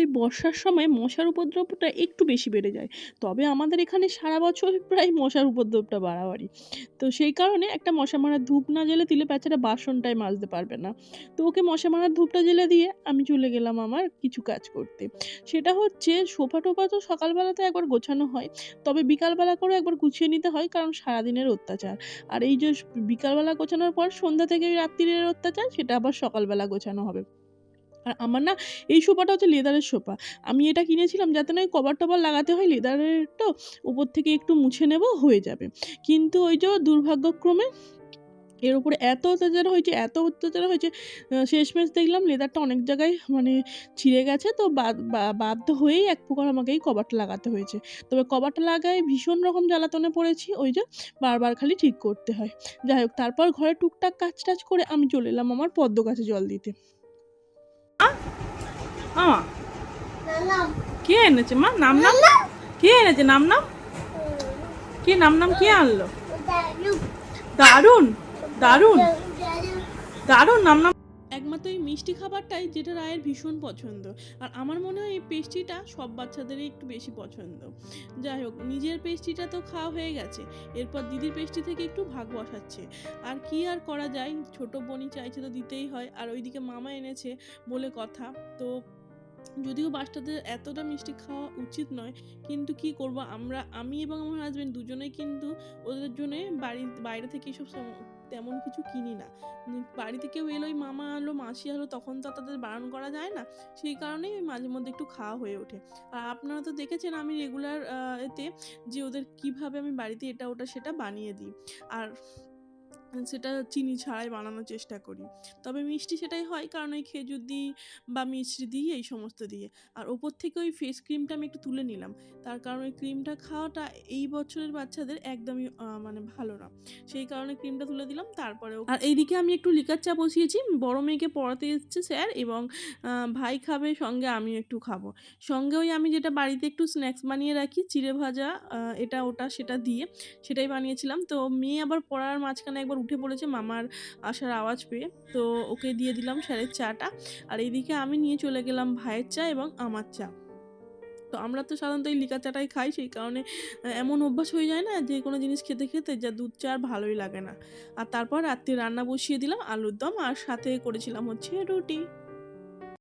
এই বর্ষার সময় মশার উপদ্রবটা একটু বেশি বেড়ে যায়। তবে আমাদের এখানে সারা বছর প্রায় মশার উপদ্রবটা বাড়াবাড়ি। তো সেই কারণে একটা মশা মারার ধূপ না জ্বেলে দিলে বেচারা বাসনটাই মাজতে পারবে না। তো ওকে মশা মারার ধূপটা জ্বেলে দিয়ে আমি চলে গেলাম আমার কিছু কাজ করতে। সেটা হচ্ছে সোফা-টোফা তো সকালবেলাতে একবার গোছানো হয়। তবে বিকালবেলা করেও একবার গুছিয়ে নিতে হয়, কারণ সারাদিনের অত্যাচার। আর এই যে বিকালবেলা গোছানোর পর সন্ধ্যা থেকে ওই রাত্তিরের অত্যাচার, সেটা আবার সকালবেলা গোছানো হবে। আর আমার না এই সোফাটা হচ্ছে লেদারের সোফা। আমি এটা কিনেছিলাম যাতে না ওই কভার-টভার লাগাতে হয়, লেদারের তো উপর থেকে একটু মুছে নেব, হয়ে যাবে। কিন্তু ওই যে দুর্ভাগ্যক্রমে এর উপরে এত অত্যাচার হয়েছে, এত অত্যাচার হয়েছে, শেষমেশ দেখলাম লেদারটা অনেক জায়গায় মানে ছিঁড়ে গেছে। তো বাধ্য হয়েই এক প্রকার আমাকে এই কভারটা লাগাতে হয়েছে। তবে কভারটা লাগায় ভীষণ রকম জ্বালাতনে পড়েছি। ওই যে বারবার খালি ঠিক করতে হয়। যাই হোক, তারপর ঘরে টুকটাক কাজ-টাজ করে আমি চলে এলাম আমার পদ্ম গাছে জল দিতে। মামা কে এনেছে? মা নাম নাম কে এনেছে? নাম নাম কে? নাম নাম কে আনলো? দারুন দারুন দারুন নাম নাম। একমাত্র এই মিষ্টি খাবারটাই যেটা রায়ের ভীষণ পছন্দ। আর আমার মনে হয় এই পেস্ট্রিটা সব বাচ্চাদেরই একটু বেশি পছন্দ। যাই হোক, নিজের পেস্ট্রিটা তো খাওয়া হয়ে গেছে। এরপর দিদির পেস্ট্রি থেকে একটু ভাগ বসাচ্ছে। আর কি আর করা যায়, ছোট বোনই চাইছে তো দিতেই হয়। আর ওইদিকে মামা এনেছে বলে কথা। তো যদিও বাচ্চাদের এতটা মিষ্টি খাওয়া উচিত নয়, কিন্তু কি করব, আমি এবং আমার হাজবেন্ড দুজনেই কিন্তু ওদের জন্য বাইরে থেকে এসব তেমন কিছু কিনি না। বাড়িতে কেউ এলোই, মামা এলো, মাসি এলো, তখন তো তাদের বারণ করা যায় না। সেই কারণেই মাঝে মধ্যে একটু খাওয়া হয়ে ওঠে। আর আপনারা তো দেখেছেন আমি রেগুলার এতে যে ওদের কিভাবে আমি বাড়িতে এটা ওটা সেটা বানিয়ে দিই। আর সেটা চিনি ছাড়াই বানানোর চেষ্টা করি। তবে মিষ্টি সেটাই হয়, কারণ ওই খেজুর দিই বা মিছরি দিই, এই সমস্ত দিয়ে। আর ওপর থেকে ওই ফেস ক্রিমটা আমি একটু তুলে নিলাম। তার কারণ ওই ক্রিমটা খাওয়াটা এই বছরের বাচ্চাদের একদমই মানে ভালো না। সেই কারণে ক্রিমটা তুলে দিলাম। তারপরে আর এইদিকে আমি একটু লিকার চা বসিয়েছি। বড় মেয়েকে পড়াতে এসেছে স্যার, এবং ভাই খাবে, সঙ্গে আমিও একটু খাবো। সঙ্গে ওই আমি যেটা বাড়িতে একটু স্ন্যাক্স বানিয়ে রাখি, চিড়ে ভাজা, এটা ওটা সেটা দিয়ে সেটাই বানিয়েছিলাম। তো মেয়ে আবার পড়ার মাঝখানে একবার উঠে পড়েছে মামার আসার আওয়াজ পেয়ে। তো ওকে দিয়ে দিলাম স্যারের চাটা। আর এইদিকে আমি নিয়ে চলে গেলাম ভাইয়ের চা এবং আমার চা। তো আমরা তো সাধারণত এই লিকার চাটাই খাই, সেই কারণে এমন অভ্যাস হয়ে যায় না যে কোনো জিনিস খেতে খেতে যা দুধ চা আর ভালোই লাগে না। আর তারপর রাত্রে রান্না বসিয়ে দিলাম আলুর দম, আর সাথে করেছিলাম হচ্ছে রুটি।